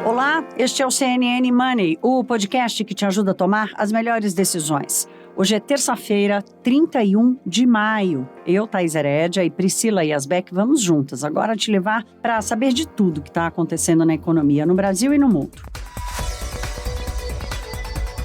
Olá, este é o CNN Money, o podcast que te ajuda a tomar as melhores decisões. Hoje é terça-feira, 31 de maio. Eu, Thaís Herédia e Priscila Yasbeck vamos juntas agora te levar para saber de tudo que está acontecendo na economia no Brasil e no mundo.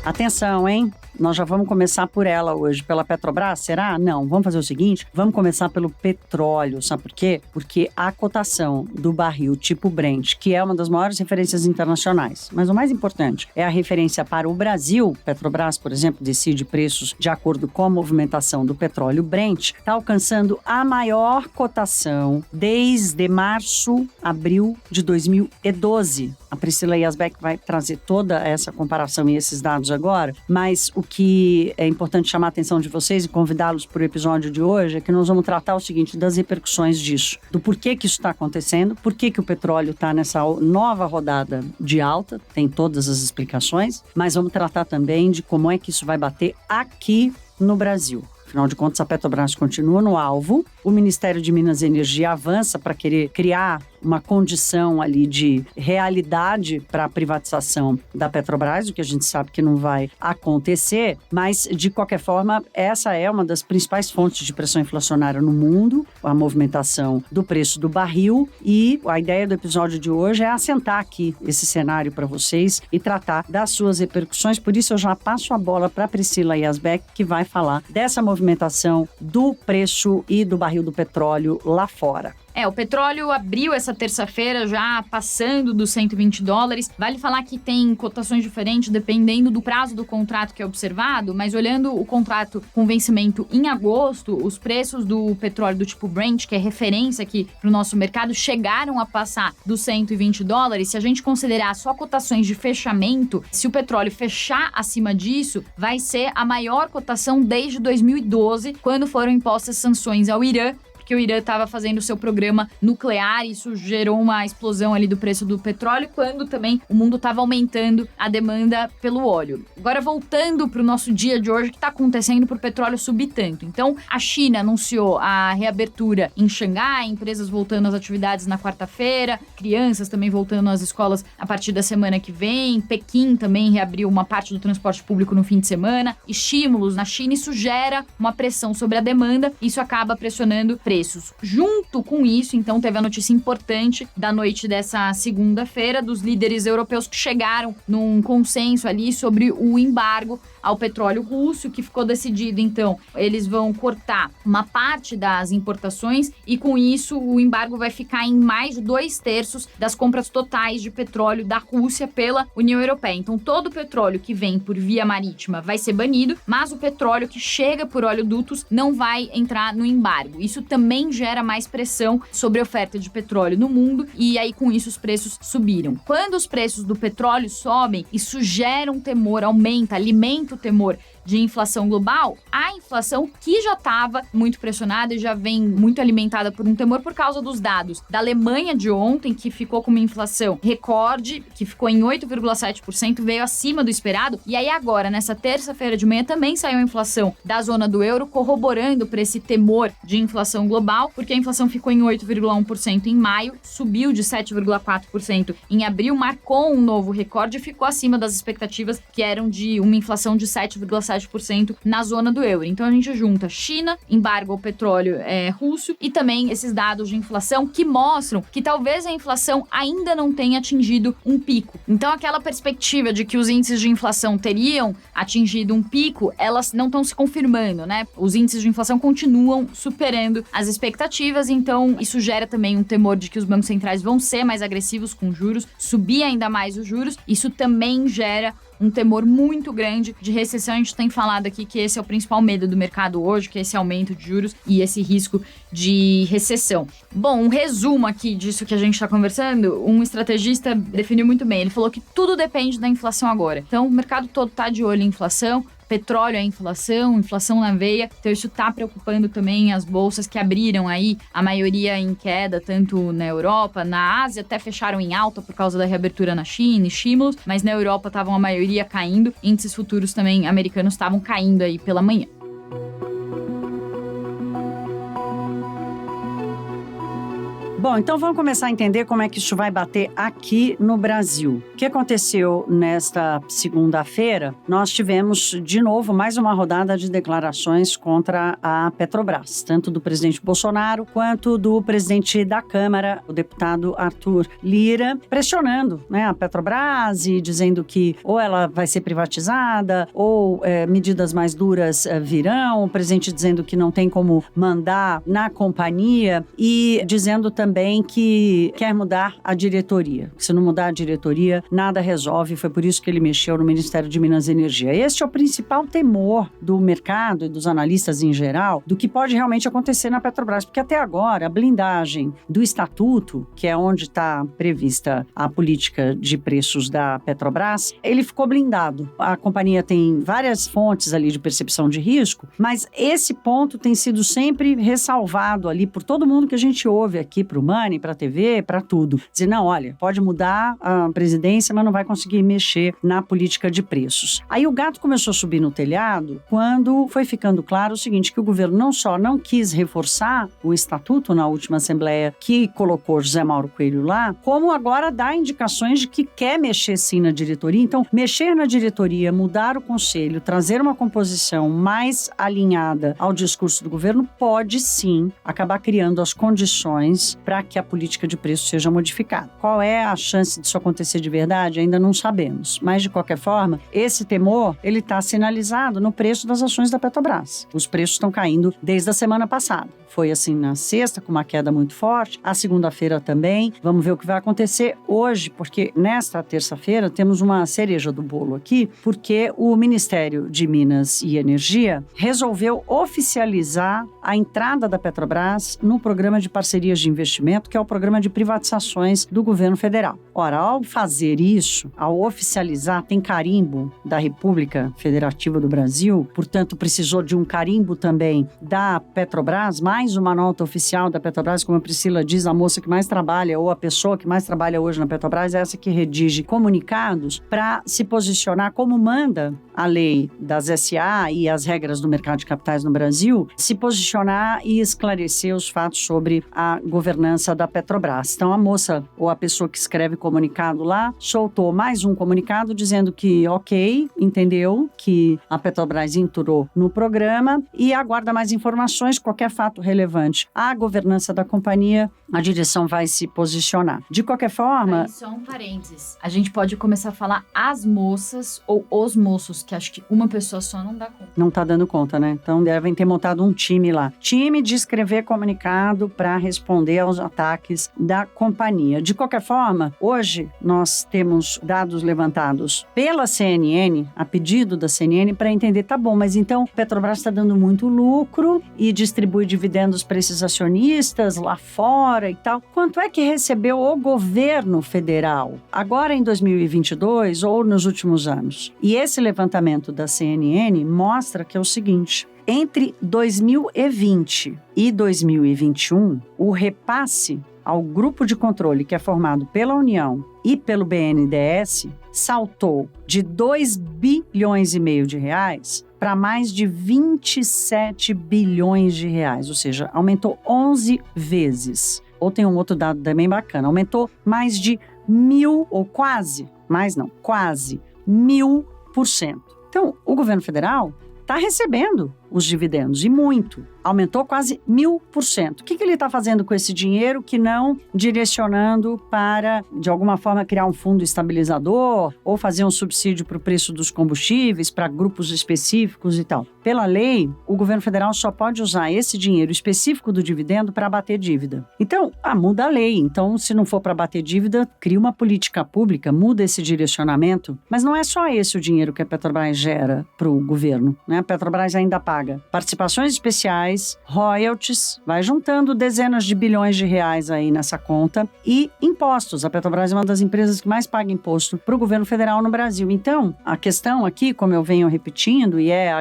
Atenção, hein? Nós já vamos começar por ela hoje, pela Petrobras, será? Não, vamos fazer o seguinte, vamos começar pelo petróleo, sabe por quê? Porque a cotação do barril tipo Brent, que é uma das maiores referências internacionais, mas o mais importante é a referência para o Brasil. Petrobras, por exemplo, decide preços de acordo com a movimentação do petróleo Brent, está alcançando a maior cotação desde março, abril de 2012. A Priscila Yasbeck vai trazer toda essa comparação e esses dados agora, mas o que é importante chamar a atenção de vocês e convidá-los para o episódio de hoje é que nós vamos tratar o seguinte, das repercussões disso, do porquê que isso está acontecendo, por que o petróleo está nessa nova rodada de alta, tem todas as explicações, mas vamos tratar também de como é que isso vai bater aqui no Brasil. Afinal de contas, a Petrobras continua no alvo, o Ministério de Minas e Energia avança para querer criar uma condição ali de realidade para a privatização da Petrobras, o que a gente sabe que não vai acontecer, mas, de qualquer forma, essa é uma das principais fontes de pressão inflacionária no mundo, a movimentação do preço do barril, e a ideia do episódio de hoje é assentar aqui esse cenário para vocês e tratar das suas repercussões, por isso eu já passo a bola para a Priscila Yasbeck, que vai falar dessa movimentação do preço e do barril do petróleo lá fora. O petróleo abriu essa terça-feira já passando dos $120. Vale falar que tem cotações diferentes dependendo do prazo do contrato que é observado, mas olhando o contrato com vencimento em agosto, os preços do petróleo do tipo Brent, que é referência aqui para o nosso mercado, chegaram a passar dos $120. Se a gente considerar só cotações de fechamento, se o petróleo fechar acima disso, vai ser a maior cotação desde 2012, quando foram impostas sanções ao Irã, porque o Irã estava fazendo o seu programa nuclear, e isso gerou uma explosão ali do preço do petróleo, quando também o mundo estava aumentando a demanda pelo óleo. Agora, voltando para o nosso dia de hoje, o que está acontecendo para o petróleo subir tanto? Então, a China anunciou a reabertura em Xangai, empresas voltando às atividades na quarta-feira, crianças também voltando às escolas a partir da semana que vem, Pequim também reabriu uma parte do transporte público no fim de semana, estímulos na China, isso gera uma pressão sobre a demanda, isso acaba pressionando preços. Junto com isso, então, teve a notícia importante da noite dessa segunda-feira dos líderes europeus que chegaram num consenso ali sobre o embargo ao petróleo russo, que ficou decidido, então, eles vão cortar uma parte das importações e, com isso, o embargo vai ficar em mais de 2/3 das compras totais de petróleo da Rússia pela União Europeia. Então, todo o petróleo que vem por via marítima vai ser banido, mas o petróleo que chega por oleodutos não vai entrar no embargo. Isso também gera mais pressão sobre a oferta de petróleo no mundo e aí, com isso, os preços subiram. Quando os preços do petróleo sobem, isso gera um temor, alimenta o temor de inflação global, a inflação que já estava muito pressionada e já vem muito alimentada por um temor por causa dos dados da Alemanha de ontem, que ficou com uma inflação recorde, que ficou em 8,7%, veio acima do esperado, e aí agora, nessa terça-feira de manhã, também saiu a inflação da zona do euro, corroborando para esse temor de inflação global, porque a inflação ficou em 8,1% em maio, subiu de 7,4% em abril, marcou um novo recorde e ficou acima das expectativas, que eram de uma inflação de 7,7% na zona do euro. Então a gente junta China, embargo ao petróleo russo e também esses dados de inflação que mostram que talvez a inflação ainda não tenha atingido um pico. Então aquela perspectiva de que os índices de inflação teriam atingido um pico, elas não estão se confirmando, né? Os índices de inflação continuam superando as expectativas, então isso gera também um temor de que os bancos centrais vão ser mais agressivos com juros, subir ainda mais os juros. Isso também gera um temor muito grande de recessão. A gente tem falado aqui que esse é o principal medo do mercado hoje, que é esse aumento de juros e esse risco de recessão. Bom, um resumo aqui disso que a gente está conversando, um estrategista definiu muito bem, ele falou que tudo depende da inflação agora. Então, o mercado todo está de olho em inflação, petróleo é inflação na veia, então isso está preocupando também as bolsas que abriram aí, a maioria em queda, tanto na Europa, na Ásia, até fecharam em alta por causa da reabertura na China, estímulos, mas na Europa estavam a maioria caindo, índices futuros também americanos estavam caindo aí pela manhã. Bom, então vamos começar a entender como é que isso vai bater aqui no Brasil. O que aconteceu nesta segunda-feira? Nós tivemos, de novo, mais uma rodada de declarações contra a Petrobras, tanto do presidente Bolsonaro quanto do presidente da Câmara, o deputado Arthur Lira, pressionando, né, a Petrobras e dizendo que ou ela vai ser privatizada ou medidas mais duras virão, o presidente dizendo que não tem como mandar na companhia e dizendo também que quer mudar a diretoria. Se não mudar a diretoria, nada resolve. Foi por isso que ele mexeu no Ministério de Minas e Energia. Este é o principal temor do mercado e dos analistas em geral do que pode realmente acontecer na Petrobras, porque até agora a blindagem do estatuto, que é onde está prevista a política de preços da Petrobras, ele ficou blindado. A companhia tem várias fontes ali de percepção de risco, mas esse ponto tem sido sempre ressalvado ali por todo mundo que a gente ouve aqui para o Money, para a TV, para tudo. Dizer, não, olha, pode mudar a presidência, mas não vai conseguir mexer na política de preços. Aí o gato começou a subir no telhado quando foi ficando claro o seguinte, que o governo não só não quis reforçar o estatuto na última assembleia que colocou José Mauro Coelho lá, como agora dá indicações de que quer mexer sim na diretoria. Então, mexer na diretoria, mudar o conselho, trazer uma composição mais alinhada ao discurso do governo, pode sim acabar criando as condições para que a política de preço seja modificada. Qual é a chance disso acontecer de verdade? Ainda não sabemos. Mas, de qualquer forma, esse temor, ele está sinalizado no preço das ações da Petrobras. Os preços estão caindo desde a semana passada. Foi assim na sexta, com uma queda muito forte. A segunda-feira também. Vamos ver o que vai acontecer hoje, porque nesta terça-feira temos uma cereja do bolo aqui, porque o Ministério de Minas e Energia resolveu oficializar a entrada da Petrobras no programa de parcerias de investimento, que é o programa de privatizações do governo federal. Ora, ao fazer isso, ao oficializar, tem carimbo da República Federativa do Brasil, portanto, precisou de um carimbo também da Petrobras, mais uma nota oficial da Petrobras, como a Priscila diz, a moça que mais trabalha, ou a pessoa que mais trabalha hoje na Petrobras, é essa que redige comunicados para se posicionar como manda a lei das SA e as regras do mercado de capitais no Brasil, se posicionar e esclarecer os fatos sobre a governança da Petrobras. Então, a moça ou a pessoa que escreve comunicado lá, soltou mais um comunicado dizendo que, ok, entendeu que a Petrobras entrou no programa e aguarda mais informações, qualquer fato relevante à governança da companhia, a direção vai se posicionar. De qualquer forma... Aí, só um parênteses. A gente pode começar a falar as moças ou os moços, que acho que uma pessoa só não dá conta. Não tá dando conta, né? Então devem ter montado um time lá. Time de escrever comunicado para responder aos ataques da companhia. De qualquer forma, hoje nós temos dados levantados pela CNN, a pedido da CNN, para entender, tá bom, mas então Petrobras está dando muito lucro e distribui dividendos para esses acionistas lá fora e tal. Quanto é que recebeu o governo federal agora em 2022 ou nos últimos anos? E esse levantamento da CNN mostra que é o seguinte: entre 2020 e 2021, o repasse ao grupo de controle que é formado pela União e pelo BNDES saltou de 2 bilhões e meio de reais para mais de 27 bilhões de reais, ou seja, aumentou 11 vezes. Ou tem um outro dado também bacana, aumentou mais de 1.000, ou quase, mais não, quase 1.000%. Então, o governo federal está recebendo os dividendos, e muito. Aumentou quase 1.000%. O que ele está fazendo com esse dinheiro que não direcionando para, de alguma forma, criar um fundo estabilizador ou fazer um subsídio para o preço dos combustíveis, para grupos específicos e tal? Pela lei, o governo federal só pode usar esse dinheiro específico do dividendo para abater dívida. Então, muda a lei. Então, se não for para abater dívida, cria uma política pública, muda esse direcionamento. Mas não é só esse o dinheiro que a Petrobras gera para o governo, né? A Petrobras ainda paga participações especiais, royalties, vai juntando dezenas de bilhões de reais aí nessa conta, e impostos. A Petrobras é uma das empresas que mais paga imposto para o governo federal no Brasil. Então, a questão aqui, como eu venho repetindo, e é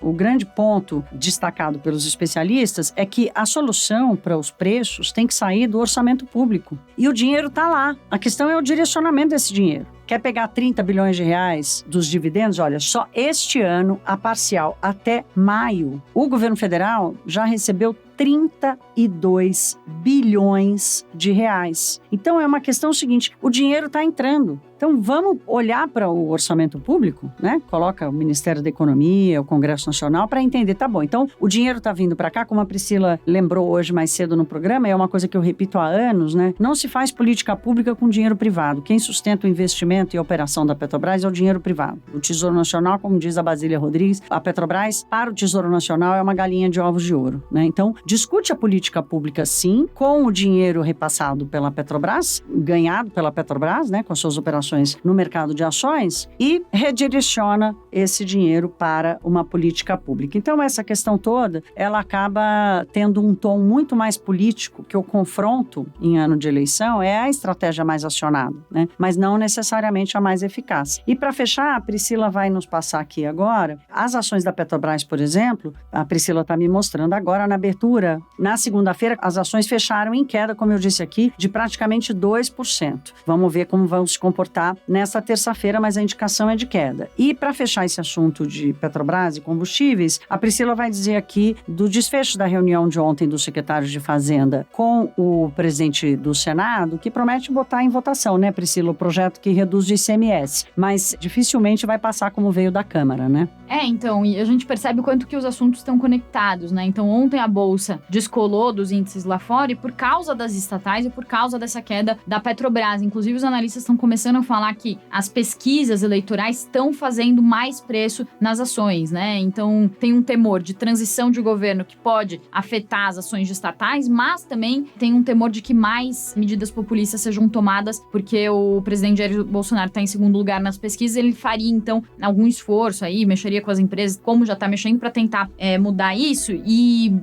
o grande ponto destacado pelos especialistas, é que a solução para os preços tem que sair do orçamento público. E o dinheiro está lá. A questão é o direcionamento desse dinheiro. Quer pegar 30 bilhões de reais dos dividendos? Olha, só este ano, a parcial até maio, o governo federal já recebeu 32 bilhões de reais. Então é uma questão seguinte, o dinheiro está entrando. Então, vamos olhar para o orçamento público, né? Coloca o Ministério da Economia, o Congresso Nacional, para entender, tá bom, então o dinheiro está vindo para cá, como a Priscila lembrou hoje mais cedo no programa, é uma coisa que eu repito há anos, né? Não se faz política pública com dinheiro privado. Quem sustenta o investimento e a operação da Petrobras é o dinheiro privado. O Tesouro Nacional, como diz a Basília Rodrigues, a Petrobras, para o Tesouro Nacional, é uma galinha de ovos de ouro, né? Então, discute a política pública, sim, com o dinheiro repassado pela Petrobras, ganhado pela Petrobras, né? Com suas operações no mercado de ações e redireciona esse dinheiro para uma política pública. Então, essa questão toda, ela acaba tendo um tom muito mais político, que o confronto em ano de eleição é a estratégia mais acionada, né? Mas não necessariamente a mais eficaz. E para fechar, a Priscila vai nos passar aqui agora, as ações da Petrobras, por exemplo, a Priscila está me mostrando agora na abertura, na segunda-feira, as ações fecharam em queda, como eu disse aqui, de praticamente 2%. Vamos ver como vão se comportar nessa terça-feira, mas a indicação é de queda. E para fechar esse assunto de Petrobras e combustíveis, a Priscila vai dizer aqui do desfecho da reunião de ontem dos secretários de Fazenda com o presidente do Senado, que promete botar em votação, né, Priscila, o projeto que reduz o ICMS, mas dificilmente vai passar como veio da Câmara, né? Então, e a gente percebe o quanto que os assuntos estão conectados, né? Então, ontem a Bolsa descolou dos índices lá fora e por causa das estatais e por causa dessa queda da Petrobras. Inclusive, os analistas estão começando a falar que as pesquisas eleitorais estão fazendo mais preço nas ações, né? Então, tem um temor de transição de governo que pode afetar as ações de estatais, mas também tem um temor de que mais medidas populistas sejam tomadas, porque o presidente Jair Bolsonaro está em segundo lugar nas pesquisas, ele faria, então, algum esforço aí, mexeria com as empresas, como já está mexendo, para tentar mudar isso e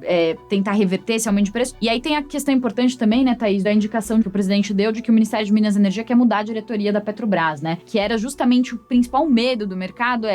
tentar reverter esse aumento de preço. E aí tem a questão importante também, né, Thaís, da indicação que o presidente deu de que o Ministério de Minas e Energia quer mudar a diretoria da Petrobras, né? Que era justamente o principal medo do mercado,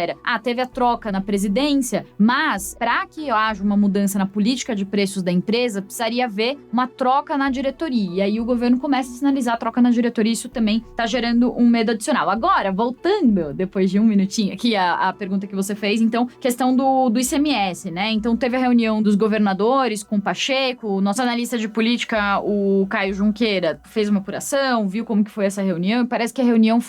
teve a troca na presidência, mas para que haja uma mudança na política de preços da empresa, precisaria haver uma troca na diretoria. E aí o governo começa a sinalizar a troca na diretoria, isso também está gerando um medo adicional. Agora, voltando, depois de um minutinho aqui, a pergunta que você fez, então, questão do ICMS, né? Então, teve a reunião dos governadores com o Pacheco, o nosso analista de política, o Caio Junqueira, fez uma apuração, viu como que foi essa reunião, e parece que a reunião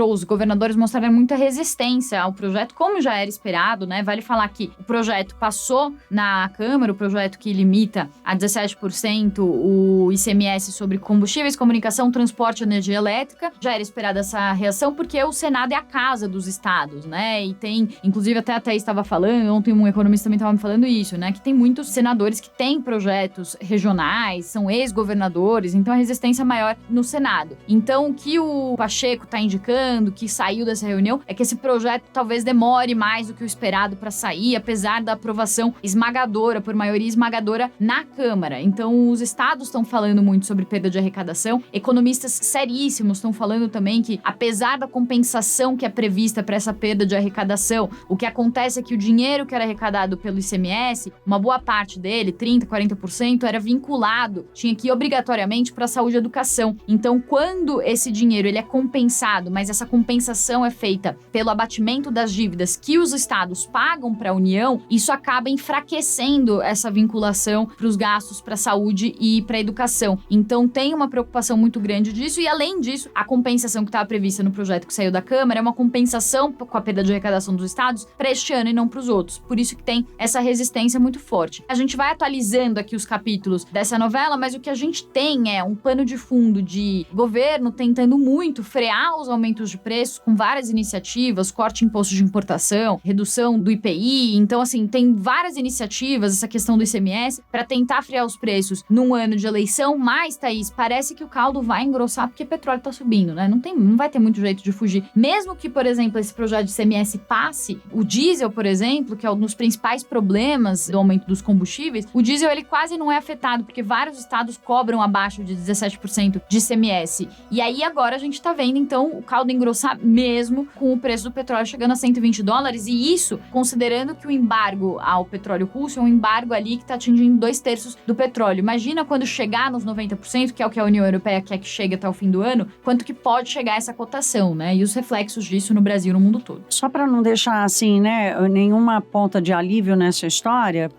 os governadores mostraram muita resistência ao projeto, como já era esperado, né? Vale falar que o projeto passou na Câmara, o projeto que limita a 17% o ICMS sobre combustíveis, comunicação, transporte e energia elétrica. Já era esperada essa reação, porque o Senado é a casa dos estados, né? E tem, inclusive até a Thaís estava falando, ontem um economista também estava me falando isso, né? Que tem muitos senadores que têm projetos regionais, são ex-governadores, então a resistência é maior no Senado. Então, o que o Pacheco está indicando, que saiu dessa reunião, é que esse projeto talvez demore mais do que o esperado para sair, apesar da aprovação esmagadora, por maioria esmagadora, na Câmara. Então, os estados estão falando muito sobre perda de arrecadação, economistas seríssimos estão falando também que, apesar da compensação que é prevista para essa perda de arrecadação, o que acontece é que o dinheiro que era arrecadado pelo ICMS, uma boa parte dele, 30%, 40%, era vinculado, tinha que ir obrigatoriamente para a saúde e educação. Então, quando esse dinheiro ele é compensado, mas essa compensação é feita pelo abatimento das dívidas que os estados pagam para a União, isso acaba enfraquecendo essa vinculação para os gastos para a saúde e para a educação. Então, tem uma preocupação muito grande disso e, além disso, a compensação que estava prevista no projeto que saiu da Câmara é uma compensação com a perda de arrecadação dos estados para este ano e não para os outros. Por isso que tem essa resistência muito forte. A gente vai atualizando aqui os capítulos dessa novela, mas o que a gente tem é um pano de fundo de governo tentando muito frear os aumentos de preços com várias iniciativas, corte de imposto de importação, redução do IPI. Então, assim, tem várias iniciativas, essa questão do ICMS, para tentar frear os preços num ano de eleição, mas, Thaís, parece que o caldo vai engrossar porque o petróleo tá subindo, né? Não vai ter muito jeito de fugir. Mesmo que, por exemplo, esse projeto de ICMS passe, o diesel, por exemplo, que é um dos principais problemas do aumento dos combustíveis, o diesel, ele quase não é afetado, porque vários estados cobram abaixo de 17% de ICMS. E aí, agora, a gente tá vendo, então, o caldo engrossar mesmo com o preço do petróleo chegando a $120, e isso considerando que o embargo ao petróleo russo é um embargo ali que tá atingindo 2/3 do petróleo. Imagina quando chegar nos 90%, que é o que a União Europeia quer que chegue até o fim do ano, quanto que pode chegar essa cotação, né? E os reflexos disso no Brasil e no mundo todo. Só para não deixar, assim, né, nenhuma ponta de alívio nessa história,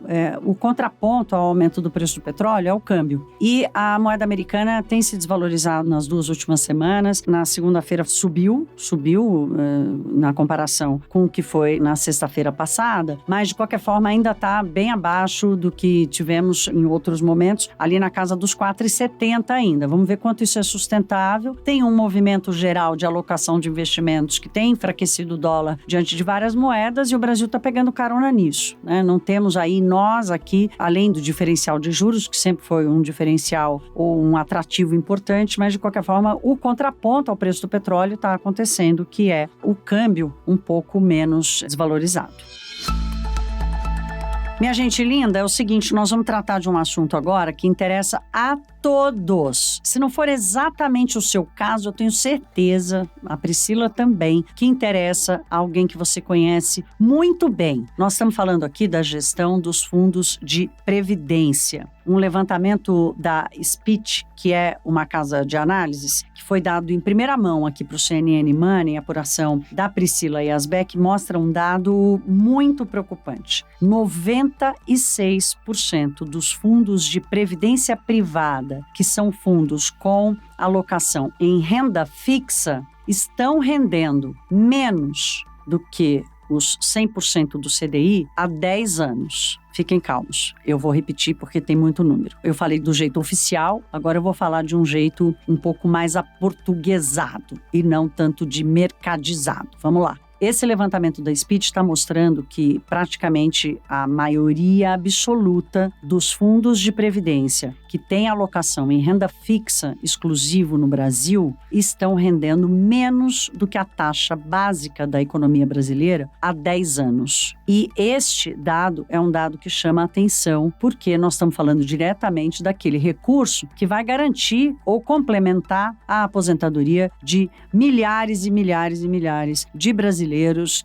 o contraponto ao aumento do preço do petróleo é o câmbio. E a moeda americana tem se desvalorizado nas 2 últimas semanas. Na segunda-feira subiu na comparação com o que foi na sexta-feira passada, mas de qualquer forma ainda está bem abaixo do que tivemos em outros momentos, ali na casa dos 4,70 ainda. Vamos ver quanto isso é sustentável. Tem um movimento geral de alocação de investimentos que tem enfraquecido o dólar diante de várias moedas e o Brasil está pegando carona nisso, né? Não temos aí nós aqui, além do diferencial de juros, que sempre foi um diferencial ou um atrativo importante, mas de qualquer forma o contraponto ao preço do petróleo está acontecendo, que é o câmbio um pouco menos desvalorizado. Minha gente linda, é o seguinte, nós vamos tratar de um assunto agora que interessa a todos. Se não for exatamente o seu caso, eu tenho certeza, a Priscila também, que interessa a alguém que você conhece muito bem. Nós estamos falando aqui da gestão dos fundos de previdência. Um levantamento da Speech, que é uma casa de análises, que foi dado em primeira mão aqui para o CNN Money, a apuração da Priscila Yazbek, mostra um dado muito preocupante. 96% dos fundos de previdência privada, que são fundos com alocação em renda fixa, estão rendendo menos do que os 100% do CDI há 10 anos. Fiquem calmos, eu vou repetir porque tem muito número. Eu falei do jeito oficial, agora eu vou falar de um jeito um pouco mais aportuguesado e não tanto de mercadizado. Vamos lá. Esse levantamento da Speech está mostrando que praticamente a maioria absoluta dos fundos de previdência que têm alocação em renda fixa exclusivo no Brasil estão rendendo menos do que a taxa básica da economia brasileira há 10 anos. E este dado é um dado que chama a atenção porque nós estamos falando diretamente daquele recurso que vai garantir ou complementar a aposentadoria de milhares e milhares e milhares de brasileiros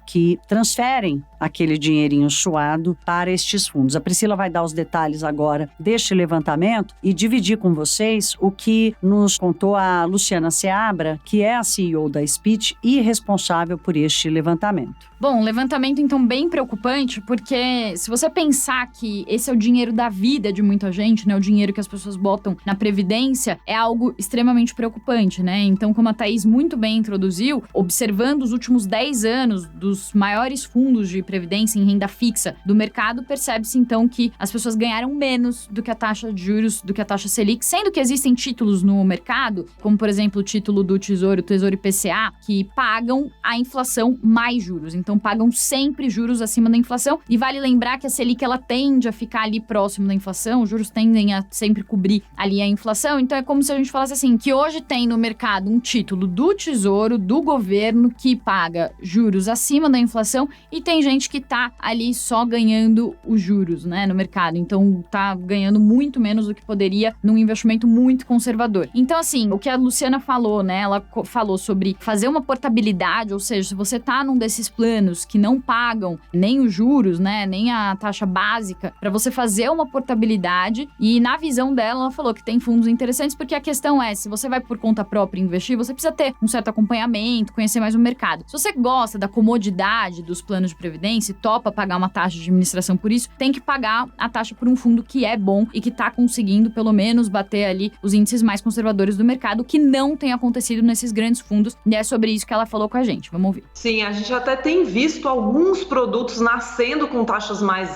que transferem aquele dinheirinho suado para estes fundos. A Priscila vai dar os detalhes agora deste levantamento e dividir com vocês o que nos contou a Luciana Seabra, que é a CEO da Speech e responsável por este levantamento. Bom, um levantamento então bem preocupante, porque se você pensar que esse é o dinheiro da vida de muita gente, né, o dinheiro que as pessoas botam na previdência, é algo extremamente preocupante, né? Então, como a Thaís muito bem introduziu, observando os últimos 10 anos dos maiores fundos de previdência em renda fixa do mercado, percebe-se então que as pessoas ganharam menos do que a taxa de juros, do que a taxa Selic, sendo que existem títulos no mercado, como por exemplo o título do Tesouro, o Tesouro IPCA, que pagam a inflação mais juros. Então pagam sempre juros acima da inflação. E vale lembrar que a Selic ela tende a ficar ali próximo da inflação, os juros tendem a sempre cobrir ali a inflação. Então é como se a gente falasse assim, que hoje tem no mercado um título do Tesouro, do governo, que paga juros acima da inflação e tem gente que tá ali só ganhando os juros, né, no mercado. Então tá ganhando muito menos do que poderia num investimento muito conservador. Então assim, o que a Luciana falou, né, ela falou sobre fazer uma portabilidade, ou seja, se você tá num desses planos que não pagam nem os juros, né, nem a taxa básica, para você fazer uma portabilidade. E na visão dela, ela falou que tem fundos interessantes, porque a questão é, se você vai por conta própria investir, você precisa ter um certo acompanhamento, conhecer mais o mercado. Se você gosta da comodidade dos planos de previdência e topa pagar uma taxa de administração por isso, tem que pagar a taxa por um fundo que é bom e que tá conseguindo pelo menos bater ali os índices mais conservadores do mercado, que não tem acontecido nesses grandes fundos. E é sobre isso que ela falou com a gente. Vamos ouvir. Sim, a gente até tem visto alguns produtos nascendo com taxas mais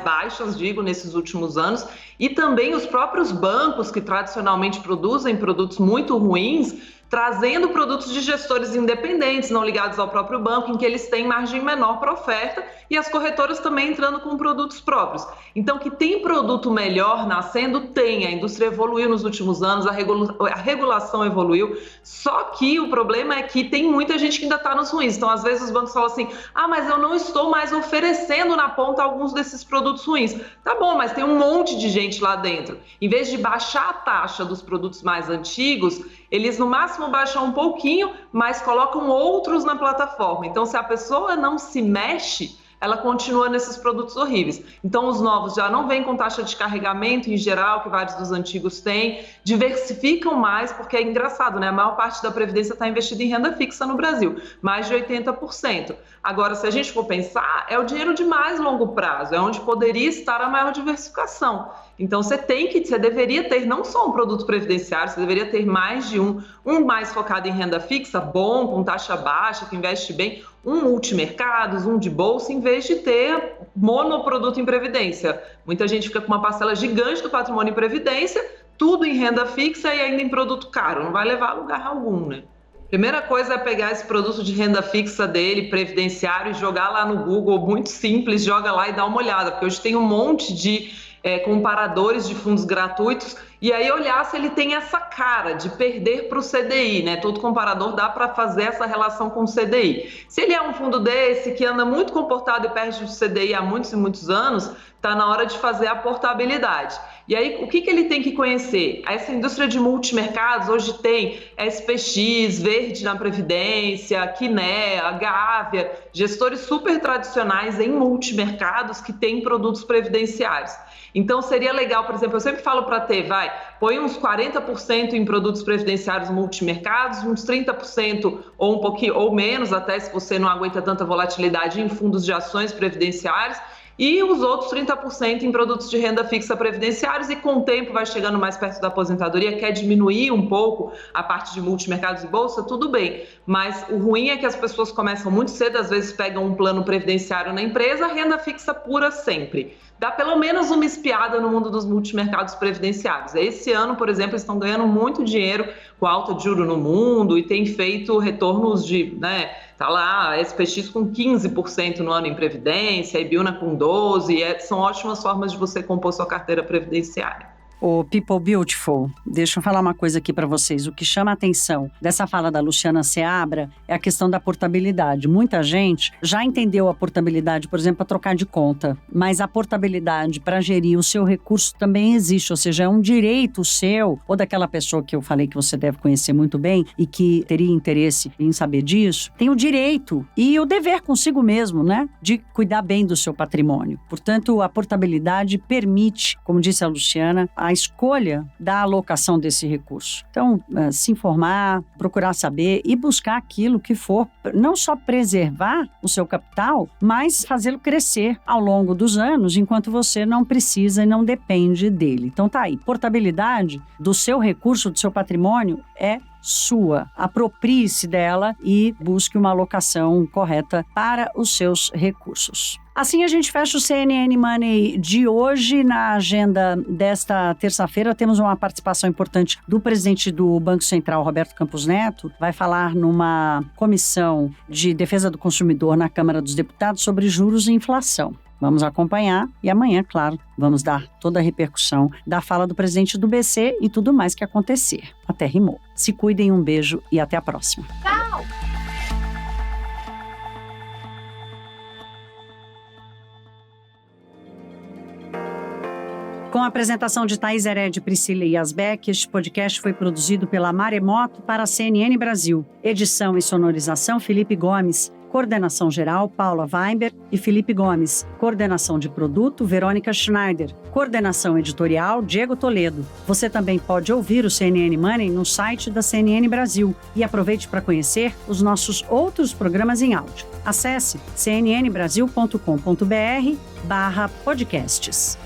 baixas, nesses últimos anos, e também os próprios bancos que tradicionalmente produzem produtos muito ruins, trazendo produtos de gestores independentes, não ligados ao próprio banco, em que eles têm margem menor para oferta, e as corretoras também entrando com produtos próprios. Então, que tem produto melhor nascendo, tem. A indústria evoluiu nos últimos anos, a regulação evoluiu, só que o problema é que tem muita gente que ainda está nos ruins. Então, às vezes os bancos falam assim, mas eu não estou mais oferecendo na ponta alguns desses produtos ruins. Tá bom, mas tem um monte de gente lá dentro. Em vez de baixar a taxa dos produtos mais antigos, eles no máximo baixam um pouquinho, mas colocam outros na plataforma. Então, se a pessoa não se mexe, ela continua nesses produtos horríveis. Então, os novos já não vêm com taxa de carregamento em geral, que vários dos antigos têm, diversificam mais, porque é engraçado, né? A maior parte da Previdência está investida em renda fixa no Brasil, mais de 80%. Agora, se a gente for pensar, é o dinheiro de mais longo prazo, é onde poderia estar a maior diversificação. Então, você deveria ter não só um produto previdenciário, você deveria ter mais de um mais focado em renda fixa, bom, com taxa baixa, que investe bem, um multimercados, um de bolsa, em vez de ter monoproduto em previdência. Muita gente fica com uma parcela gigante do patrimônio em previdência, tudo em renda fixa e ainda em produto caro, não vai levar a lugar algum, né? Primeira coisa é pegar esse produto de renda fixa dele, previdenciário, e jogar lá no Google, muito simples, joga lá e dá uma olhada, porque hoje tem um monte de comparadores de fundos gratuitos, e aí olhar se ele tem essa cara de perder para o CDI, né? Todo comparador dá para fazer essa relação com o CDI. Se ele é um fundo desse que anda muito comportado e perde o CDI há muitos e muitos anos, está na hora de fazer a portabilidade. E aí, o que ele tem que conhecer? Essa indústria de multimercados hoje tem SPX, Verde na Previdência, Kinea, Gávea, gestores super tradicionais em multimercados que têm produtos previdenciários. Então, seria legal, por exemplo, eu sempre falo para põe uns 40% em produtos previdenciários multimercados, uns 30% ou um pouquinho ou menos, até se você não aguenta tanta volatilidade, em fundos de ações previdenciários, e os outros 30% em produtos de renda fixa previdenciários, e com o tempo vai chegando mais perto da aposentadoria, quer diminuir um pouco a parte de multimercados e bolsa, tudo bem. Mas o ruim é que as pessoas começam muito cedo, às vezes pegam um plano previdenciário na empresa, renda fixa pura sempre. Dá pelo menos uma espiada no mundo dos multimercados previdenciários. Esse ano, por exemplo, eles estão ganhando muito dinheiro com alta de juros no mundo e tem feito retornos de, tá lá, SPX com 15% no ano em previdência, Ibiúna com 12%, são ótimas formas de você compor sua carteira previdenciária. Ô, People Beautiful, deixa eu falar uma coisa aqui para vocês. O que chama a atenção dessa fala da Luciana Seabra é a questão da portabilidade. Muita gente já entendeu a portabilidade, por exemplo, para trocar de conta, mas a portabilidade para gerir o seu recurso também existe, ou seja, é um direito seu, ou daquela pessoa que eu falei que você deve conhecer muito bem e que teria interesse em saber disso, tem o direito e o dever consigo mesmo, né, de cuidar bem do seu patrimônio. Portanto, a portabilidade permite, como disse a Luciana, a escolha da alocação desse recurso. Então, se informar, procurar saber e buscar aquilo que for, não só preservar o seu capital, mas fazê-lo crescer ao longo dos anos, enquanto você não precisa e não depende dele. Então tá aí, portabilidade do seu recurso, do seu patrimônio é sua. Aproprie-se dela e busque uma alocação correta para os seus recursos. Assim a gente fecha o CNN Money de hoje. Na agenda desta terça-feira temos uma participação importante do presidente do Banco Central, Roberto Campos Neto. Vai falar numa comissão de defesa do consumidor na Câmara dos Deputados sobre juros e inflação. Vamos acompanhar e amanhã, claro, vamos dar toda a repercussão da fala do presidente do BC e tudo mais que acontecer. Até rimou. Se cuidem, um beijo e até a próxima. Tchau! Com a apresentação de Thaís Hered, Priscila Yasbeck, este podcast foi produzido pela Maremoto para a CNN Brasil. Edição e sonorização, Felipe Gomes. Coordenação geral, Paula Weinberg e Felipe Gomes. Coordenação de produto, Verônica Schneider. Coordenação editorial, Diego Toledo. Você também pode ouvir o CNN Money no site da CNN Brasil. E aproveite para conhecer os nossos outros programas em áudio. Acesse cnnbrasil.com.br/podcasts.